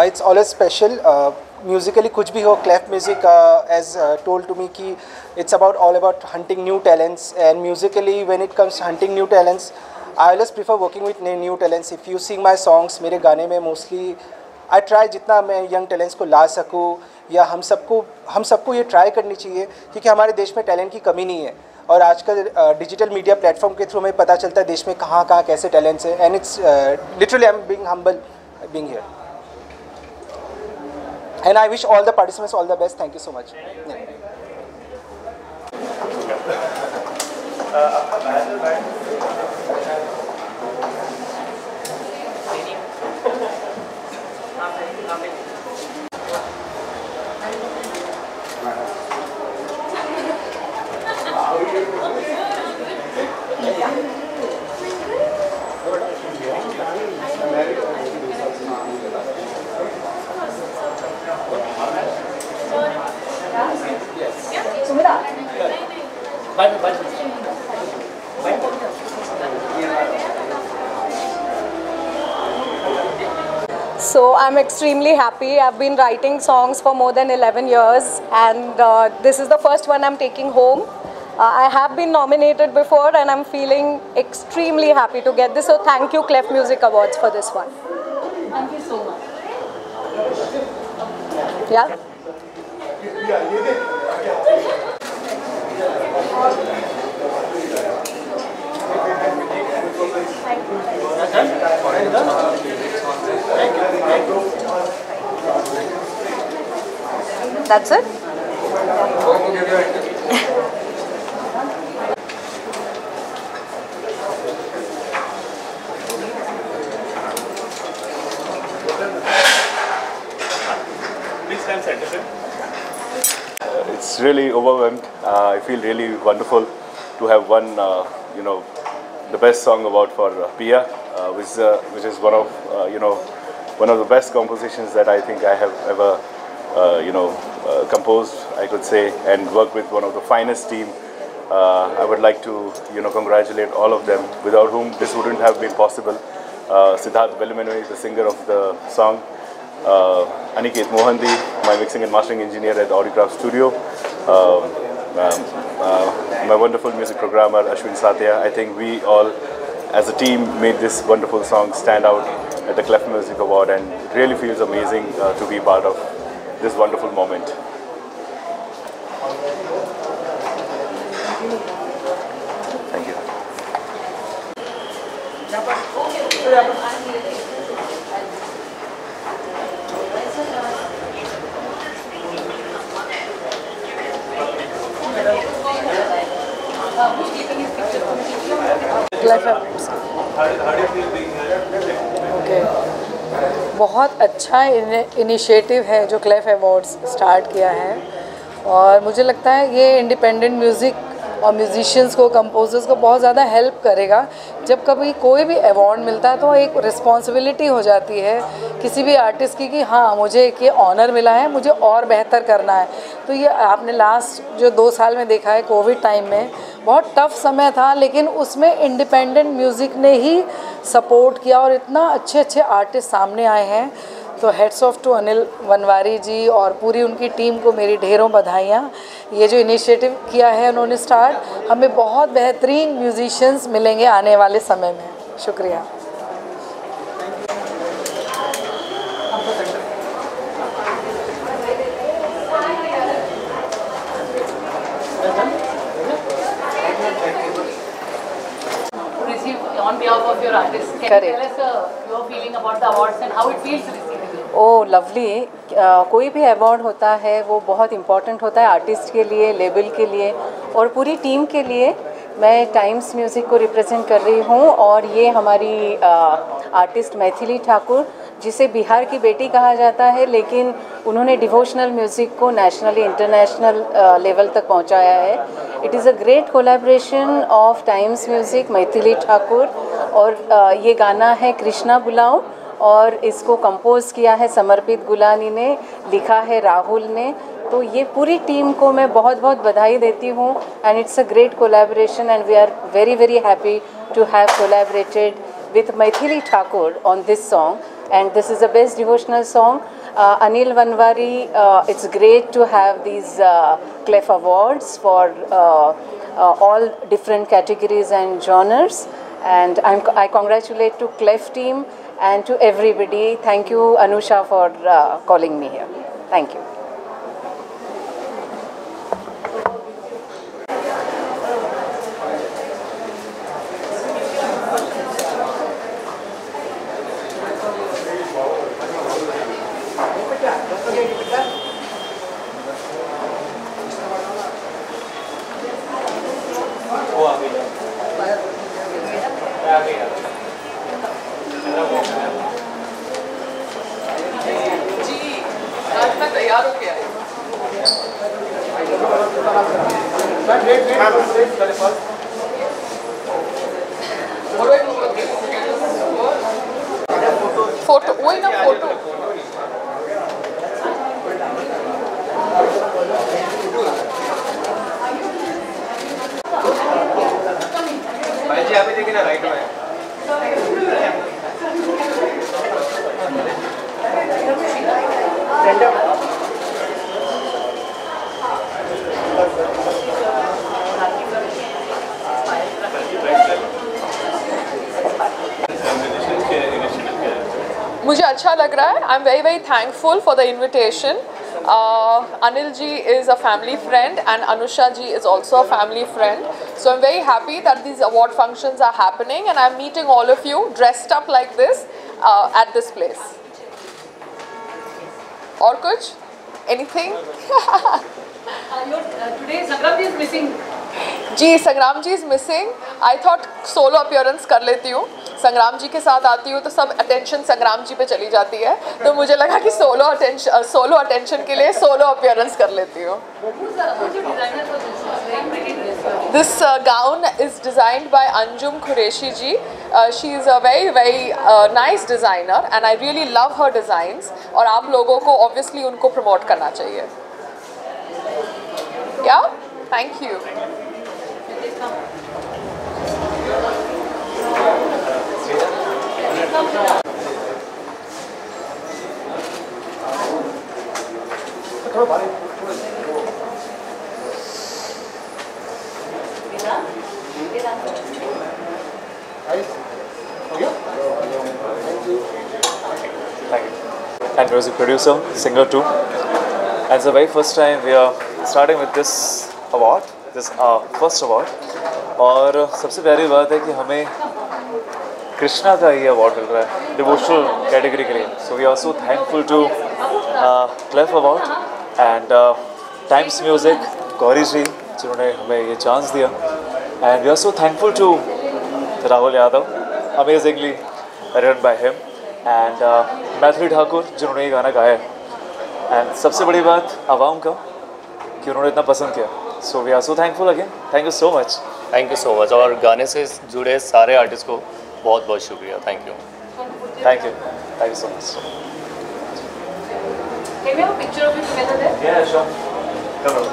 It's always special. Musically कुछ भी हो, Clef Music has told to me कि it's all about hunting new talents, and musically when it comes to hunting new talents, I always prefer working with new talents. If you sing my songs, मेरे गाने में mostly I try जितना मैं young talents को ला सकूँ, या हम सबको ये try करनी चाहिए, क्योंकि हमारे देश में talent की कमी नहीं है, और आजकल डिजिटल मीडिया प्लेटफॉर्म के थ्रू हमें पता चलता है देश में कहाँ कैसे टैलेंट्स हैं, and it's literally I am being humble being here, and I wish all the participants all the best. Thank you so much. So I'm extremely happy. I've been writing songs for more than 11 years, and this is the first one I'm taking home. I have been nominated before, and I'm feeling extremely happy to get this. So thank you, Clef Music Awards, for this one. Thank you so much. Yeah. That's it? It's really overwhelmed. I feel really wonderful to have won, the best song award for Pia, which is one of the best compositions that I think I have ever, composed, I could say, and worked with one of the finest team. I would like to, congratulate all of them, without whom this wouldn't have been possible. Siddharth Bellumenui, the singer of the song. Aniket Mohanty, my mixing and mastering engineer at Audicraft Studio. My wonderful music programmer Ashwin Satya. I think we all as a team made this wonderful song stand out at the Clef Music Award, and it really feels amazing to be part of this wonderful moment. Thank you. Okay, बहुत अच्छा initiative है जो क्लेफ awards start किया है, और मुझे लगता है ये इंडिपेंडेंट म्यूज़िक और म्यूजिशियंस को, कंपोजर्स को बहुत ज़्यादा हेल्प करेगा. जब कभी कोई भी अवार्ड मिलता है तो एक रिस्पॉन्सिबिलिटी हो जाती है किसी भी आर्टिस्ट की कि हाँ मुझे एक ये ऑनर मिला है, मुझे और बेहतर करना है. तो ये आपने लास्ट जो 2 साल में देखा है, कोविड टाइम में बहुत टफ समय था, लेकिन उसमें इंडिपेंडेंट म्यूज़िक ने ही सपोर्ट किया और इतना अच्छे अच्छे आर्टिस्ट सामने आए हैं. तो heads off to Anil Vanwari ji और पूरी उनकी टीम को मेरी ढेरों बधाइयाँ. ये जो इनिशिएटिव किया है उन्होंने स्टार्ट, हमें बहुत बेहतरीन म्यूजिशियंस मिलेंगे आने वाले समय में. शुक्रिया. On behalf of your artists, can you tell us your feeling about the awards and how it feels receiving it? Oh lovely. कोई भी अवार्ड होता है वो बहुत इम्पॉर्टेंट होता है आर्टिस्ट के लिए, लेबल के लिए और पूरी टीम के लिए. मैं टाइम्स म्यूज़िक को रिप्रेजेंट कर रही हूँ, और ये हमारी आर्टिस्ट मैथिली ठाकुर, जिसे बिहार की बेटी कहा जाता है, लेकिन उन्होंने डिवोशनल म्यूज़िक को नेशनली इंटरनेशनल लेवल तक पहुँचाया है. It is a great collaboration of times music, Maithili Thakur, और ये गाना है कृष्णा बुलाओ, और इसको कंपोज़ किया है समर्पित गुलानी ने, लिखा है राहुल ने. तो ये पूरी टीम को मैं बहुत बहुत बधाई देती हूँ, and it's a great collaboration, and we are very very happy to have collaborated with Maithili Thakur on this song. and this is the best devotional song. Anil Vanwari, it's great to have these Clef Awards for all different categories and genres, and I congratulate to Clef team and to everybody. Thank you, Anusha, for calling me here. Thank you. Photo वही ना photo भाई जी अभी देखिए ना right में मुझे अच्छा लग रहा है. I'm very very thankful for the invitation. Anil ji is a family friend and Anusha ji is also a family friend. So I'm very happy that these award functions are happening and I'm meeting all of you dressed up like this at this place. और कुछ? Anything? Today Sangram ji is missing. Ji Sangram ji is missing. I thought solo appearance कर लेती हूँ. संग्राम जी के साथ आती हूँ तो सब अटेंशन संग्राम जी पे चली जाती है, तो मुझे लगा कि सोलो अटेंशन के लिए सोलो अपीयरेंस कर लेती हूँ. This gown is designed by Anjum Qureshi ji. She is a very very nice designer and I really love her designs. और आप लोगों को ऑब्वियसली उनको प्रमोट करना चाहिए. या thank you. And music producer, singer too. And it's the very first time we are starting with this award, this first award. और सबसे प्यारी बात है कि हमें कृष्णा का ये अवार्ड मिल रहा है डिवोशनल कैटेगरी के लिए. So we are so thankful to Clef award and Times Music Gauri ji जिन्होंने हमें ये चांस दिया. And we are so thankful to Rahul Yadav, amazingly written by him, and Maithili Thakur जिन्होंने ये गाना गाया है. एंड सबसे बड़ी बात आवाम का कि उन्होंने इतना पसंद किया. So we are so thankful again. Thank you so much. Thank you so much. और गाने से जुड़े सारे आर्टिस्ट को बहुत बहुत शुक्रिया. Thank you. Thank you so much. Can we have a picture of you together there? Yeah, sure. Come on.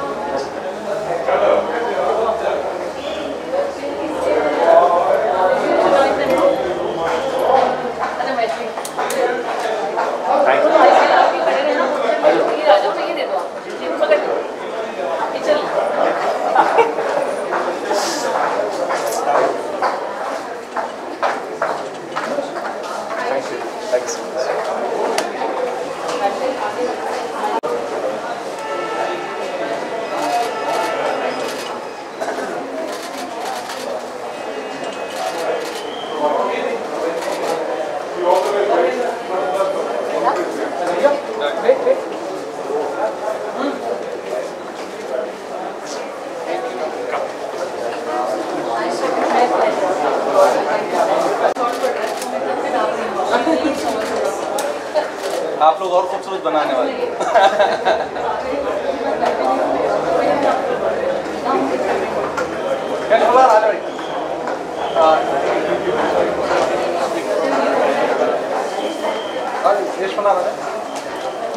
आप लोग और खूबसूरत बनाने वाले.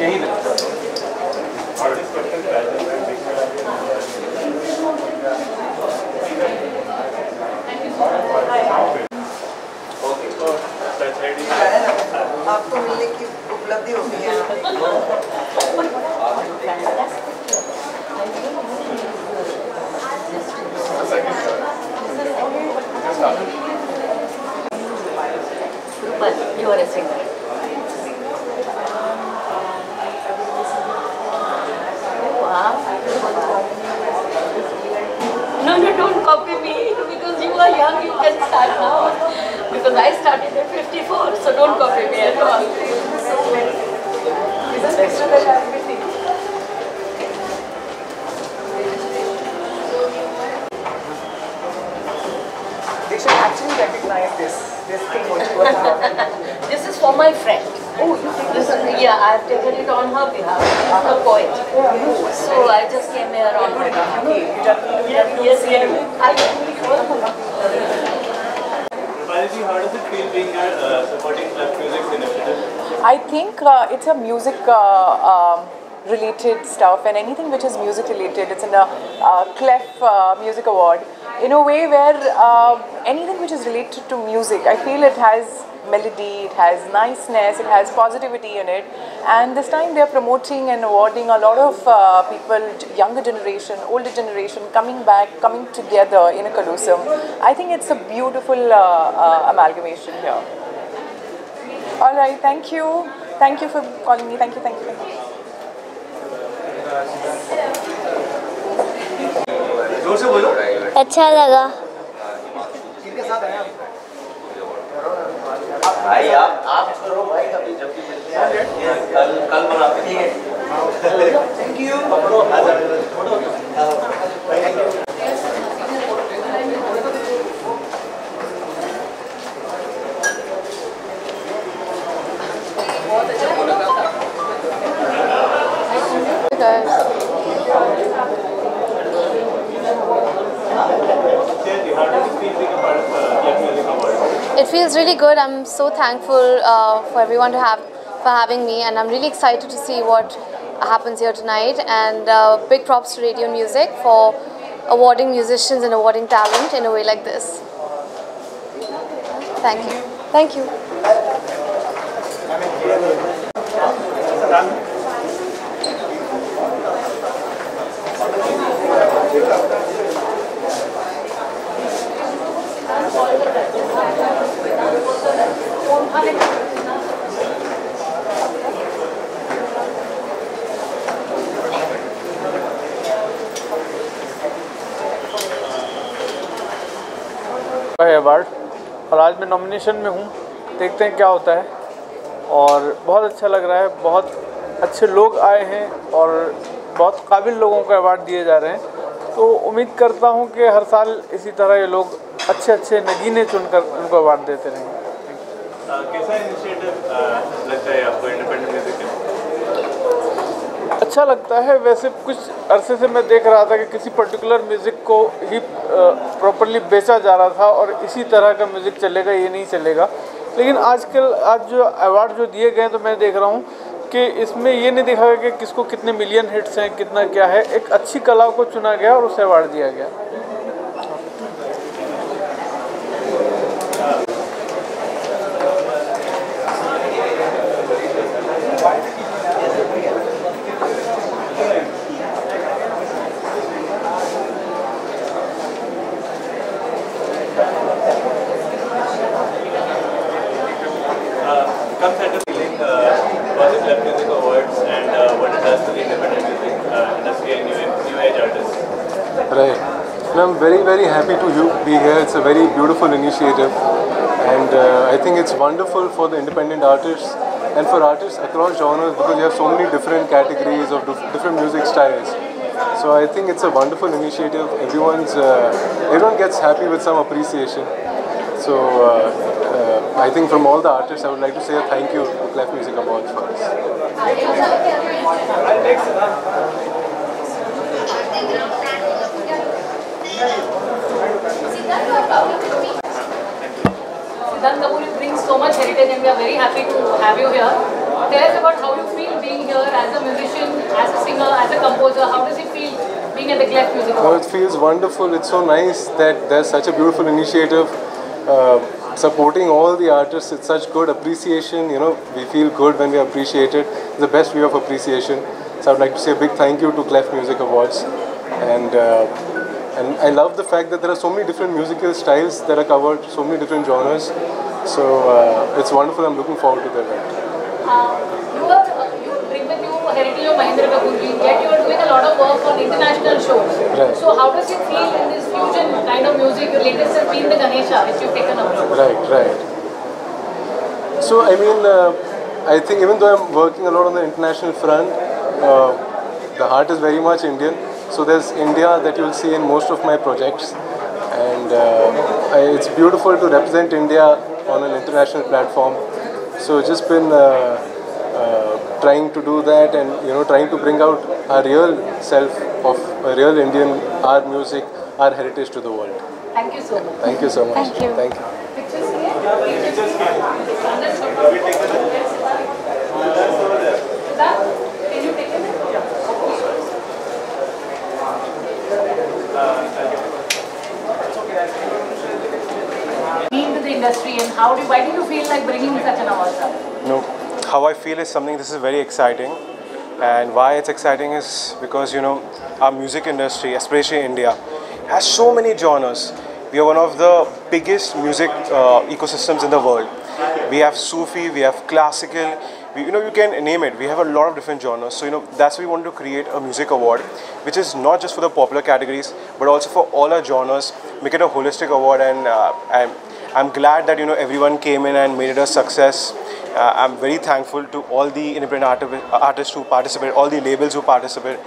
यही आपको मिलने की उपलब्धि होगी But you are a singer. Wow. No, don't copy me because you are young, you can start now. Because I started at 54, so don't copy me at all. They should actually recognize this thing which was This is for my friend. Oh, you think this is? Yeah, I've taken it on her behalf. She's a poet. So I just came here on her behalf. Yes. Rupali, how does it feel being supporting Cleft Music initiative? I think it's a music related stuff, and anything which is music related, it's in a Clef Music Award. In a way where anything which is related to music, I feel it has melody, it has niceness, it has positivity in it. And this time they are promoting and awarding a lot of people, younger generation, older generation, coming back, coming together in a colosseum. I think it's a beautiful amalgamation here. All right, thank you. Thank you for calling me. Thank you. अच्छा लगा। भाई आप करो भाई, अभी जब भी कल बनाते हैं। Thank you. It feels really good. I'm so thankful for everyone for having me, and I'm really excited to see what happens here tonight. And big props to Radio Music for awarding musicians and awarding talent in a way like this. Thank you. Thank you. Award, और आज मैं nomination में हूँ। देखते हैं क्या होता है, और बहुत अच्छा लग रहा है। बहुत अच्छे लोग आए हैं और बहुत काबिल लोगों को अवार्ड दिए जा रहे हैं। तो उम्मीद करता हूँ कि हर साल इसी तरह ये लोग अच्छे नगीने चुनकर उनको अवार्ड देते रहेंगे। कैसा इनिशिएटिव लगता है आपको इंडिपेंडेंट म्यूजिक के? अच्छा लगता है। वैसे कुछ अरसे से मैं देख रहा था कि किसी पर्टिकुलर म्यूज़िक को ही प्रॉपरली बेचा जा रहा था और इसी तरह का म्यूज़िक चलेगा, ये नहीं चलेगा। लेकिन आज जो अवार्ड जो दिए गए हैं, तो मैं देख रहा हूँ कि इसमें ये नहीं देखा गया कि किसको कितने मिलियन हिट्स हैं, कितना क्या है। एक अच्छी कला को चुना गया और उसे अवार्ड दिया गया। Comes at a feeling for the Cleft Music Awards and what it does to the independent music industry and new age artists. Right. And I'm very happy to be here. It's a very beautiful initiative, and I think it's wonderful for the independent artists and for artists across genres, because you have so many different categories of different music styles. So I think it's a wonderful initiative. Everyone gets happy with some appreciation. So I think from all the artists, I would like to say a thank you to Cleft Music Awards for this. Siddharth Kapoor, you bring so much heritage and we are very happy to have you here. Tell us about how you feel being here as a musician, as a singer, as a composer. How does it feel being at the Cleft Music Awards? It feels wonderful. It's so nice that there's such a beautiful initiative supporting all the artists. It's such good appreciation. You know, we feel good when we are appreciated. It's the best way of appreciation. So I'd like to say a big thank you to Clef Music Awards, and I love the fact that there are so many different musical styles that are covered, so many different genres. So it's wonderful. I'm looking forward to the event. You bring with you heritage of Mahendra Kapoor ji, yet you are doing a lot of work on international shows. Right. So how does it feel in this fusion kind of music? Your latest has been the Ganesha, which you've taken up. Right. So I mean, I think even though I'm working a lot on the international front, the heart is very much Indian. So there's India that you'll see in most of my projects, and it's beautiful to represent India on an international platform. So just been trying to do that, and trying to bring out our real self of a real Indian, our music, our heritage to the world. Thank you so much. Thank you so much. Thank you. Thank you. Pictures here? Pictures here. Can you take it? Into the industry, and why do you feel like bringing such an award up? No, how I feel is something, this is very exciting, and why it's exciting is because our music industry, especially India, has so many genres. We are one of the biggest music ecosystems in the world. We have Sufi, we have classical, you can name it. We have a lot of different genres. So that's why we want to create a music award, which is not just for the popular categories, but also for all our genres. Make it a holistic award, and I'm glad that everyone came in and made it a success. I'm very thankful to all the independent artists who participate, all the labels who participate,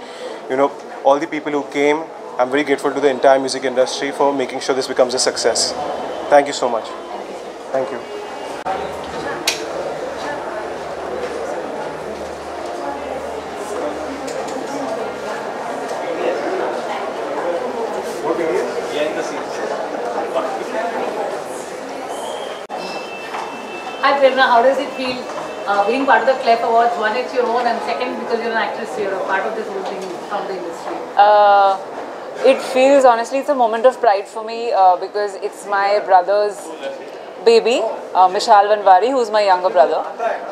all the people who came. I'm very grateful to the entire music industry for making sure this becomes a success. Thank you so much. Thank you. Hi Prerna, how does it feel being part of the Clef Awards? One, it's your own, and second, because you're an actress, you're a part of this whole thing from the industry. It feels, honestly, it's a moment of pride for me because it's my brother's baby, Mishal Vanwari, who's my younger brother.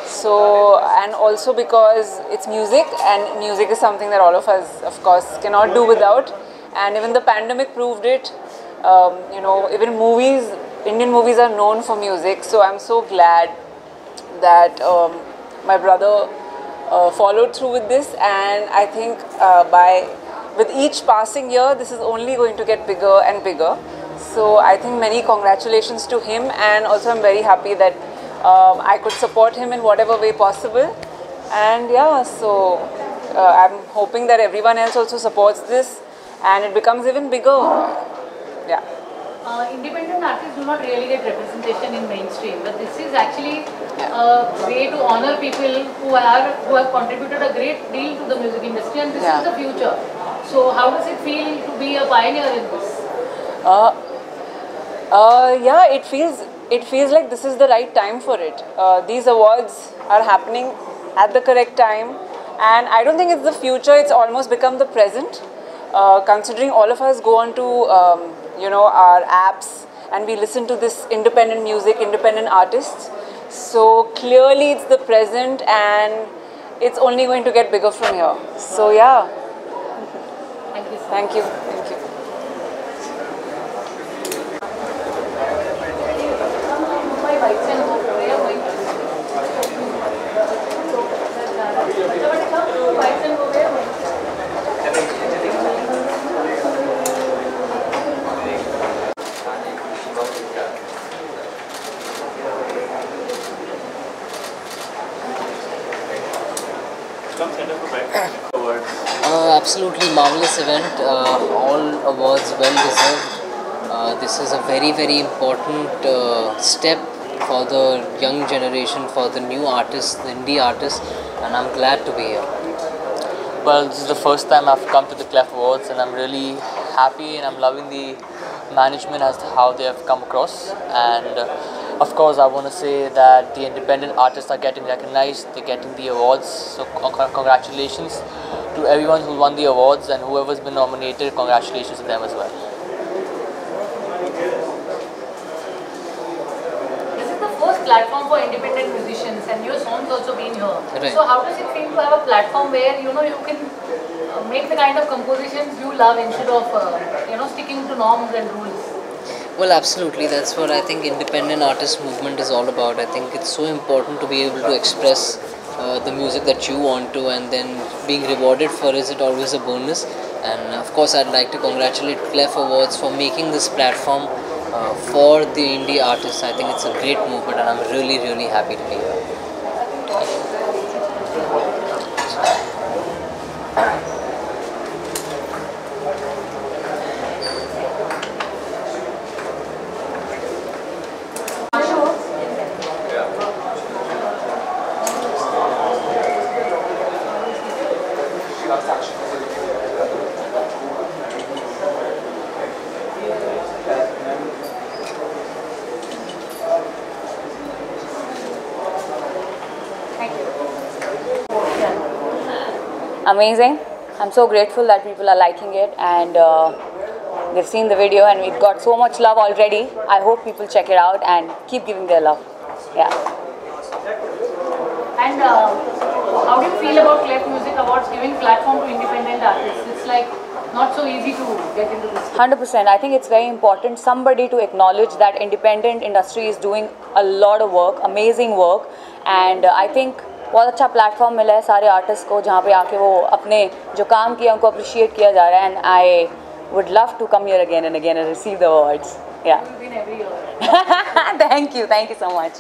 So, and also because it's music, and music is something that all of us, of course, cannot do without. And even the pandemic proved it. Even movies, Indian movies are known for music. So I'm so glad that my brother followed through with this, and I think with each passing year, this is only going to get bigger and bigger. So I think many congratulations to him, and also I'm very happy that I could support him in whatever way possible. And yeah, so I'm hoping that everyone else also supports this and it becomes even bigger. Yeah. Independent artists do not really get representation in mainstream, but this is actually a way to honor people who have contributed a great deal to the music industry, and this is the future. So how does it feel to be a pioneer in this? Yeah, it feels like this is the right time for it. These awards are happening at the correct time, and I don't think it's the future, it's almost become the present. Considering all of us go on to our apps and we listen to this independent music, independent artists. So clearly it's the present, and it's only going to get bigger from here. So yeah. Thank you. Thank you. Thank you. Absolutely marvelous event, all awards well deserved. This is a very, very important step for the young generation, for the new artists, the indie artists, and I'm glad to be here. Well, this is the first time I've come to the Clef Awards, and I'm really happy, and I'm loving the management as to how they have come across. And of course, I want to say that the independent artists are getting recognized, they're getting the awards, so congratulations to everyone who won the awards, and whoever's been nominated, congratulations to them as well. first platform for independent musicians, and your songs also been here. Right. So how does it feel to have a platform where you can make the kind of compositions you love instead of sticking to norms and rules? Well, absolutely. That's what I think independent artist movement is all about. I think it's so important to be able to express the music that you want to, and then being rewarded for is it always a bonus. And of course, I'd like to congratulate Clef Awards for making this platform for the indie artists. I think it's a great movement, and I'm really, really happy to be here. Amazing. I'm so grateful that people are liking it, and they've seen the video, and we've got so much love already. I hope people check it out and keep giving their love. Yeah. And how do you feel about Clef Music Awards giving platform to independent artists? It's like not so easy to get into this. 100%. I think it's very important somebody to acknowledge that independent industry is doing a lot of work, amazing work, and I think बहुत अच्छा platform मिला है सारे artist को जहाँ पे आके वो अपने जो काम किया उनको अप्रिशिएट किया जा रहा है, and I would love to come here again and receive the awards. Yeah thank you so much.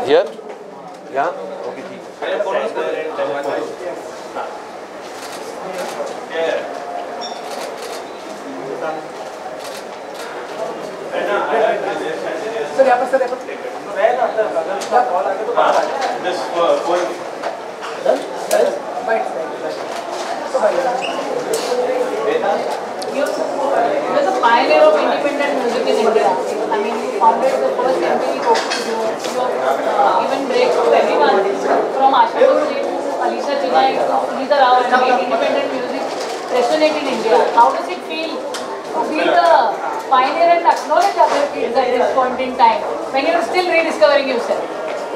Here? Yeah? Okay. You're the pioneer of independent music in India. I mean, you founded the first MTV Coco studio. You given break to everyone from Asha Bhosle to Alisha Chennai to Sunita Rao, and made independent music resonate in India. How does it feel to be the pioneer and acknowledge other kids at this point in time when you're still rediscovering yourself?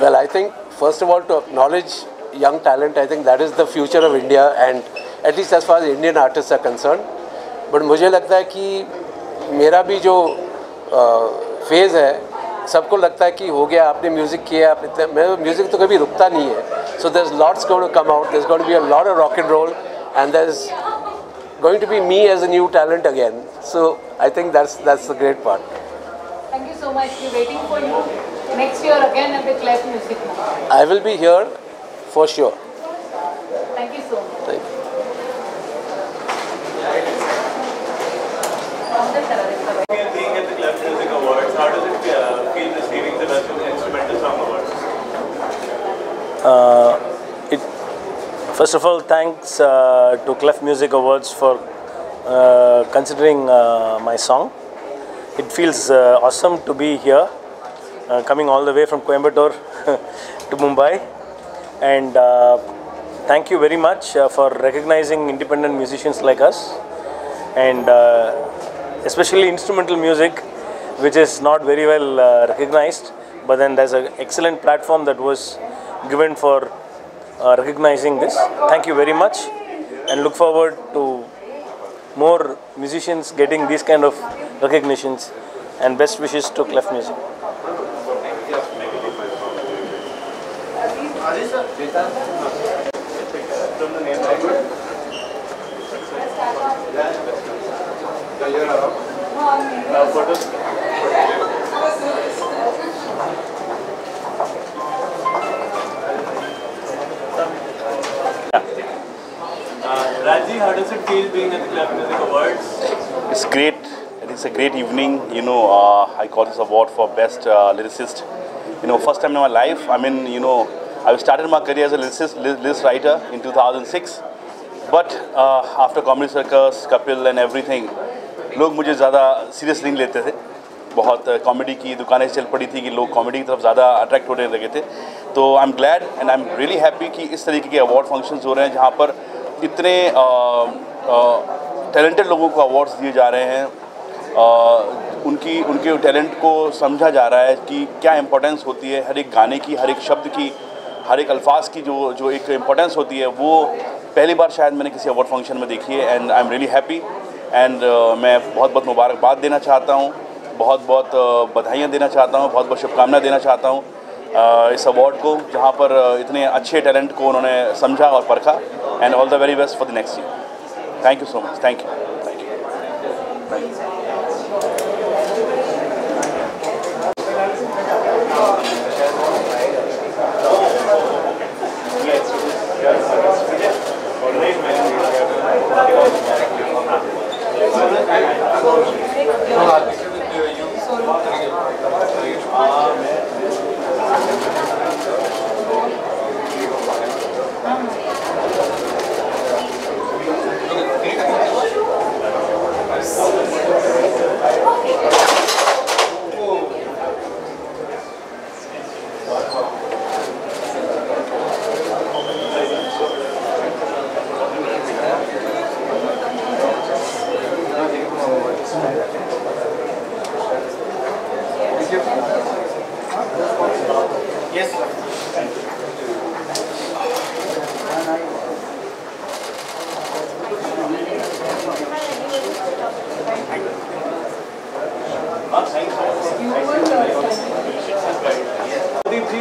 Well, I think first of all to acknowledge young talent, I think that is the future of India, and at least as far as Indian artists are concerned. But मुझे लगता है कि मेरा भी जो phase है सबको लगता है कि हो गया, आपने म्यूज़िक किया, मेरा म्यूज़िक तो कभी रुकता नहीं है. So there's lots going to come out. There's going to be a lot of rock and roll, and there's going to be me as a new talent again. So I think that's the great part. Thank you so much. We're waiting for you next year again at the Clef Music. I will be here for sure. Thank you so much. Thank you. Being at the Clef Music Awards, how does it feel receiving the Best Instrumental Song Awards? First of all, thanks to Clef Music Awards for considering my song. It feels awesome to be here, coming all the way from Coimbatore to Mumbai, and thank you very much for recognizing independent musicians like us, and especially instrumental music, which is not very well recognized, but then there's an excellent platform that was given for recognizing this. Thank you very much, and look forward to more musicians getting these kind of recognitions, and best wishes to Clef Music. Raji, how does it feel being at the Clef Music Awards? It's great. It's a great evening. I got this award for best lyricist. First time in my life. I mean, I started my career as a lyricist writer in 2006. But after Comedy Circus, Kapil and everything, लोग मुझे ज़्यादा serious नहीं लेते थे. बहुत comedy की दुकानें चल पड़ी थी कि लोग कॉमेडी की तरफ ज़्यादा अट्रैक्ट होने लगे थे। तो I am glad and I am really happy कि इस तरीके के अवार्ड फंक्शंस हो रहे हैं जहाँ पर इतने टैलेंटेड लोगों को अवार्ड्स दिए जा रहे हैं। उनके टैलेंट को समझा जा रहा है कि क्या इम्पोर्टेंस होती है हर एक गाने की, हर एक शब्द की, हर एक अल्फाज की जो एक इम्पोर्टेंस होती है, वो पहली बार शायद मैंने किसी अवार्ड फंक्शन में देखी है। And I am really happy and मैं बहुत बहुत मुबारकबाद देना चाहता हूँ, बहुत बहुत बधाइयाँ देना चाहता हूँ, बहुत बहुत शुभकामनाएं देना चाहता हूँ इस अवार्ड को, जहाँ पर इतने अच्छे टैलेंट को उन्होंने समझा और परखा। And all the very best for the next year. Thank you so much. Thank you.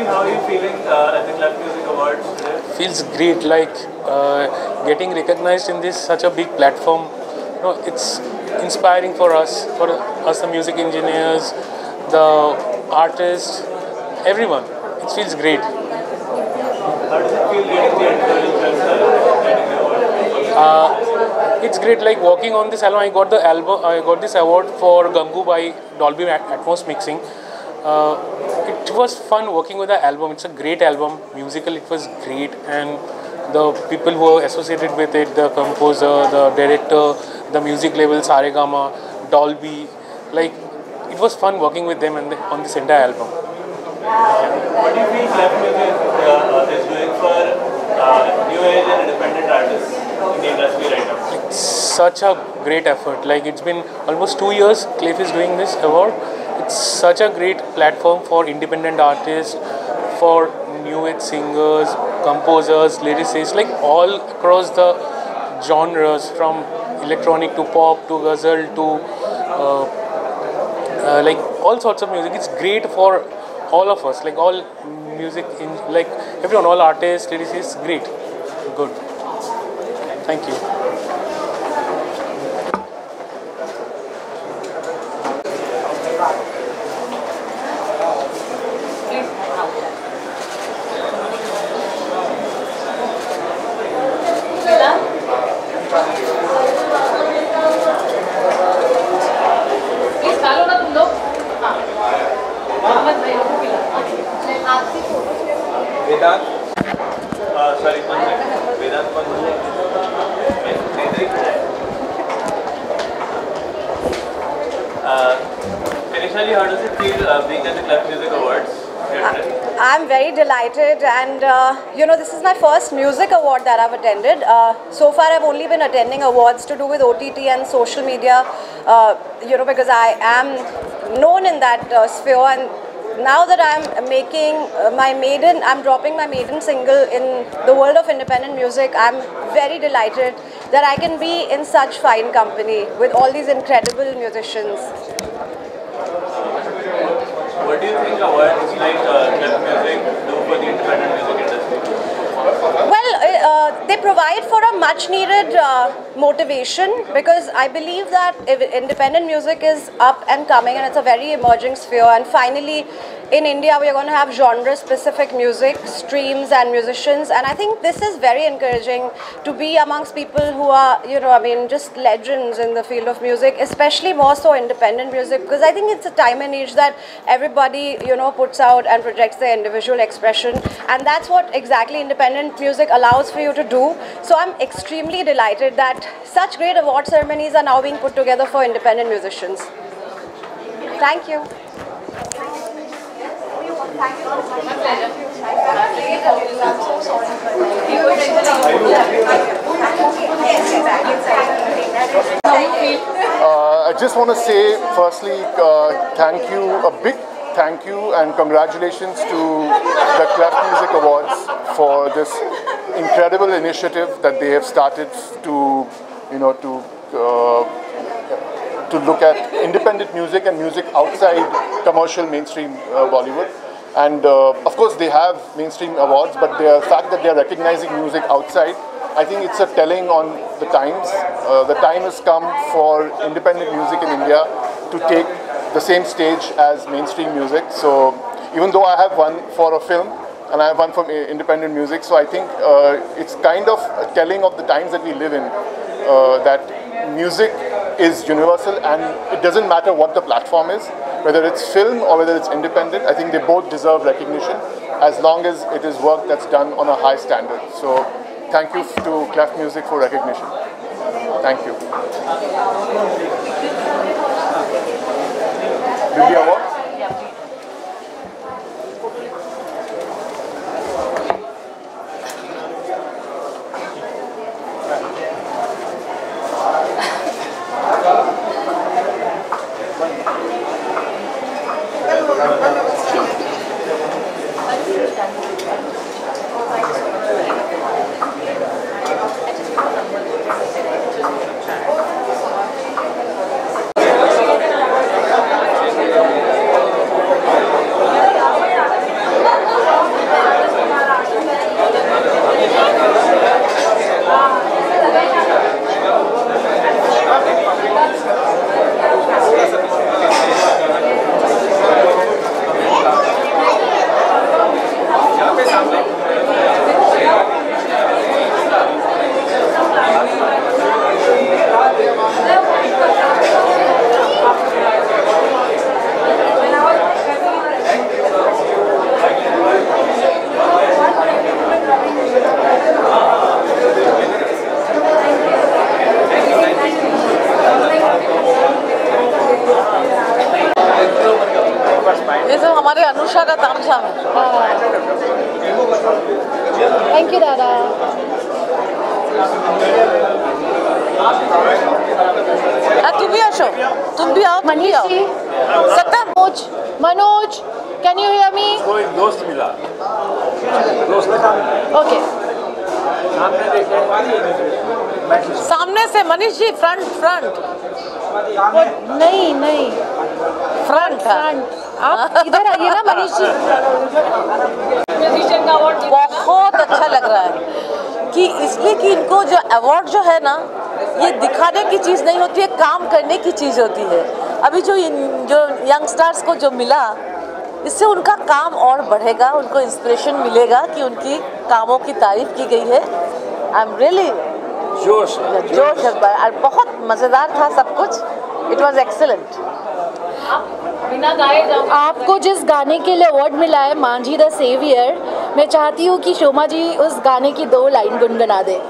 How are you feeling at the Clef Music Awards today? Feels great, like getting recognized in this such a big platform. You know, it's inspiring for us the music engineers, the artists, everyone. It feels great. How does it feel getting the acknowledgement, getting the award? It's great. Like walking on this album, I got this award for Gangu by Dolby Atmos mixing. It was fun working with the album. It's a great album. Musical, it was great, and the people who were associated with it, the composer, the director, the music label, Saregama, Dolby, like it was fun working with them on this entire album. What do you feel Clef Music is doing for new age and independent artists in the industry right now? It's such a great effort. Like it's been almost 2 years Clef is doing this award. It's such a great platform for independent artists, for new age singers, composers, lyricists, like all across the genres, from electronic to pop to ghazal to like all sorts of music. It's great for all of us, like all music, like everyone, all artists, lyricists. Great, good. Thank you. Vedant, sorry, one second. Vedant, one second. Initially, how does it feel being at the Clef Music Awards? I'm very delighted, and you know, this is my first music award that I've attended. So far I've only been attending awards to do with OTT and social media, you know, because I am known in that sphere, and now that I'm making I'm dropping my maiden single in the world of independent music, I'm very delighted that I can be in such fine company with all these incredible musicians. What do you think awards like Clef Music do for the independent music industry? Well, they provide for a much needed motivation, because I believe that if independent music is up and coming and it's a very emerging sphere, and finally in India we are going to have genre specific music streams and musicians, and I think this is very encouraging to be amongst people who are, you know, I mean, just legends in the field of music, especially more so independent music, because I think it's a time and age that everybody, you know, puts out and projects their individual expression, and that's what exactly independent music allows for you to do. So I'm extremely delighted that such great award ceremonies are now being put together for independent musicians. Thank you. I just want to say, firstly, thank you, a big thank you and congratulations to the Cleft Music Awards for this incredible initiative that they have started to, you know, to look at independent music and music outside commercial mainstream Bollywood. And of course they have mainstream awards, but the fact that they are recognizing music outside, I think it's a telling on the times. The time has come for independent music in India to take the same stage as mainstream music. So even though I have one for a film and I have one for independent music, so I think it's kind of telling of the times that we live in, that music is universal and it doesn't matter what the platform is, whether it's film or whether it's independent. I think they both deserve recognition as long as it is work that's done on a high standard. So thank you to Cleft Music for recognition. Thank you. Will the award? हमारे अनुषा का तामझाम है। Thank you दादा। तुम भी आशो, तुम भी आओ, Manish ji, Satyam, Manoj, can you hear me? कोई दोस्त मिला, दोस्त ओके। सामने से मनीष जी, फ्रंट नहीं नहीं फ्रंट आप इधर आइए ना मनीष जी। बहुत अच्छा लग रहा है कि इसलिए कि इनको जो अवार्ड जो है ना, ये दिखाने की चीज़ नहीं होती है, काम करने की चीज़ होती है। अभी जो यंगस्टर्स को जो मिला, इससे उनका काम और बढ़ेगा, उनको इंस्पिरेशन मिलेगा कि उनकी कामों की तारीफ की गई है। आई एम रियली जोश बहुत मज़ेदार था सब कुछ। It was excellent. बिना गाए आपको जिस गाने के लिए अवार्ड मिला है, मांझी द सेवियर, मैं चाहती हूँ कि शोमा जी उस गाने की 2 लाइन गुनगुना दे।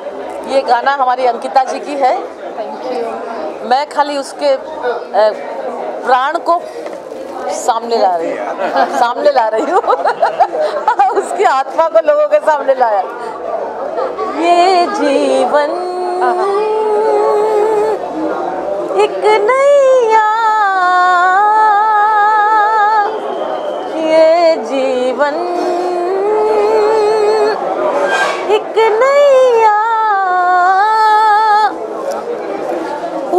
ये गाना हमारी अंकिता जी की है। Thank you. मैं खाली उसके प्राण को सामने ला रही हूँ उसकी आत्मा को लोगों के सामने लाया। ये जीवन एक नैया, ये जीवन एक नैया,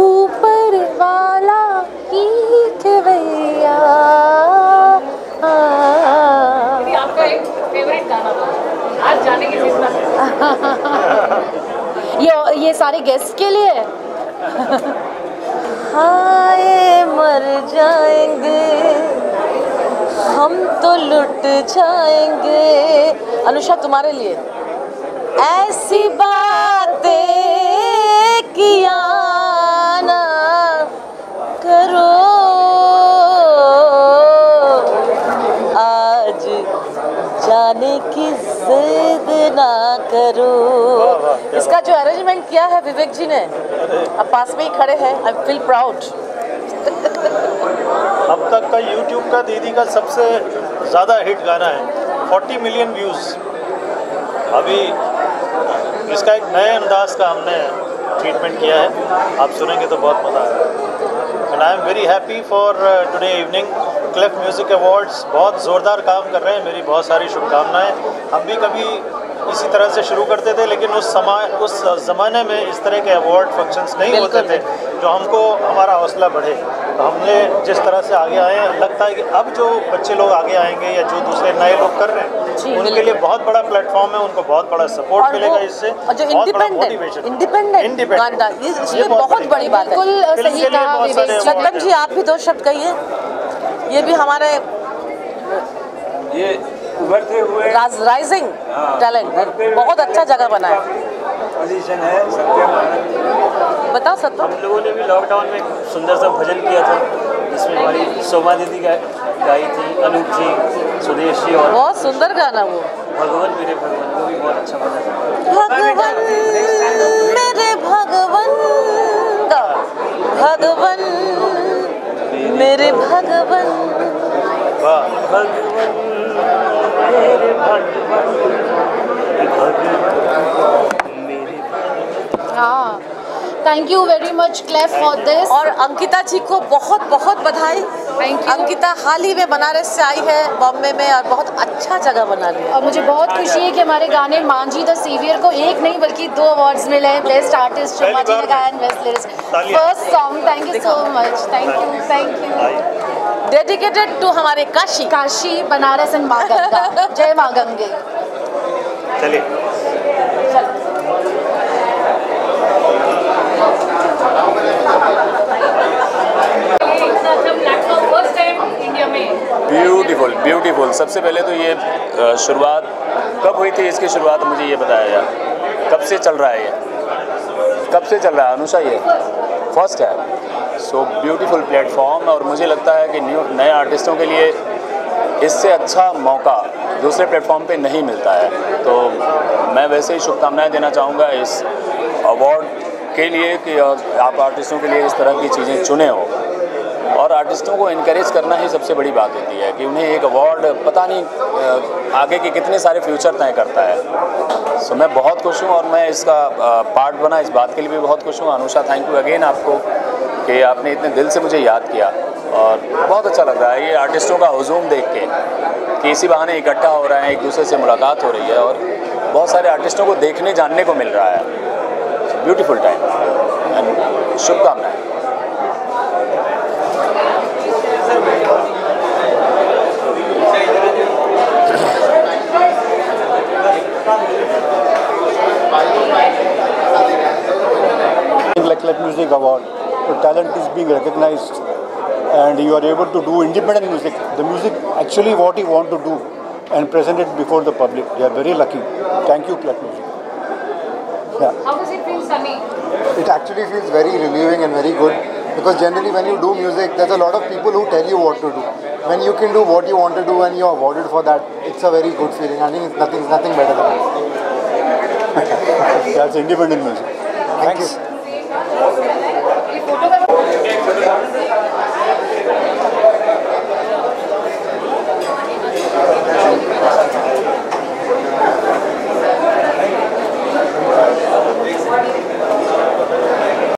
ऊपर वाला की खेवैया। आपका एक फेवरेट गाना आज जाने की ये सारे गेस्ट के लिए हाय मर जाएंगे हम तो लुट जाएंगे। अनुषा तुम्हारे लिए। ऐसी बातें किया ना करो, आज जाने की जिद ना करो। इसका जो अरेंजमेंट किया है विवेक जी ने, अब पास में ही खड़े हैं। I feel proud. अब तक का यूट्यूब का दीदी का सबसे ज़्यादा हिट गाना है, 40 मिलियन व्यूज़। अभी इसका एक नए अंदाज का हमने ट्रीटमेंट किया है, आप सुनेंगे तो बहुत मज़ा आएगा। And I am very happy for today evening. Clef Music Awards बहुत ज़ोरदार काम कर रहे हैं, मेरी बहुत सारी शुभकामनाएं। हम भी कभी इसी तरह से शुरू करते थे, लेकिन उस ज़माने में इस तरह के अवार्ड फंक्शंस नहीं होते थे जो हमको हमारा हौसला बढ़े। तो हमने जिस तरह से आगे आए हैं, लगता है कि अब जो बच्चे लोग आगे आएंगे या जो दूसरे नए लोग कर रहे हैं, उनके लिए बहुत बड़ा प्लेटफॉर्म है, उनको बहुत बड़ा सपोर्ट मिलेगा इससे, जो बहुत बड़ा मोटिवेशन। इंडिपेंडेंट गाना, ये बहुत बड़ी बात है। बिल्कुल सही कहा विवेक। सत्यम जी, आप भी 2 शब्द कहिए। ये भी हमारे ये उभरते हुए राइजिंग टैलेंट बहुत अच्छा जगह बना है। पोजीशन है सत्यम। बताओ सत्यम। हम लोगों ने भी लॉकडाउन में एक सुंदर सा भजन किया था, जिसमें हमारी शोभा दीदी गाई थी, अनूप जी, सुदेश जी, और बहुत सुंदर गाना वो भगवान मेरे भगवान, वो भी बहुत अच्छा बना था। भगवान मेरे भगवान, भगवान मेरे भगवान, भगवान मेरे भगवान, हाँ, thank you very much Clef for this. और अंकिता जी को बहुत बहुत बधाई। Thank you. अंकिता हाल ही में बनारस से आई है, बॉम्बे में, और बहुत अच्छा जगह बना लिया। और मुझे बहुत खुशी है कि हमारे गाने मांझी द सेवियर को एक नहीं बल्कि 2 अवार्ड्स मिले हैं, बेस्ट आर्टिस्ट शोभा जी ने गाया and best lyrics, first song. Thank you so much, thank you. Dedicated to हमारे काशी बनारस एंड माँ गंगा। जय माँ गंगे। चलिए ब्यूटीफुल। सबसे पहले तो ये शुरुआत कब हुई थी, इसकी शुरुआत मुझे ये बताया जाए, कब से चल रहा है ये, कब से चल रहा है अनुषा? ये फर्स्ट है। सो ब्यूटीफुल प्लेटफॉर्म, और मुझे लगता है कि नए आर्टिस्टों के लिए इससे अच्छा मौका दूसरे प्लेटफॉर्म पे नहीं मिलता है। तो मैं वैसे ही शुभकामनाएं देना चाहूँगा इस अवार्ड के लिए कि आप आर्टिस्टों के लिए इस तरह की चीज़ें चुने हो, और आर्टिस्टों को इनकरेज करना ही सबसे बड़ी बात होती है कि उन्हें एक अवार्ड पता नहीं आगे के कितने सारे फ्यूचर तय करता है। सो मैं बहुत खुश हूँ और मैं इसका पार्ट बना, इस बात के लिए भी बहुत खुश हूँ। अनुषा, थैंक यू अगेन आपको कि आपने इतने दिल से मुझे याद किया, और बहुत अच्छा लग रहा है ये आर्टिस्टों का हुजूम देख के कि इसी बहाने इकट्ठा हो रहे हैं, एक दूसरे से मुलाकात हो रही है, और बहुत सारे आर्टिस्टों को देखने जानने को मिल रहा है। ब्यूटीफुल टाइम एंड शुभकामनाएं। Clef Music Award, your talent is being recognized and you are able to do independent music, the music actually what you want to do and present it before the public. You are very lucky. Thank you, Clef Music. Yeah. How does it feel, Sunny? It actually feels very relieving and very good, because generally when you do music, there's a lot of people who tell you what to do. When you can do what you want to do and you're awarded for that, it's a very good feeling. I think it's nothing better than that. That's independent music. Thank you.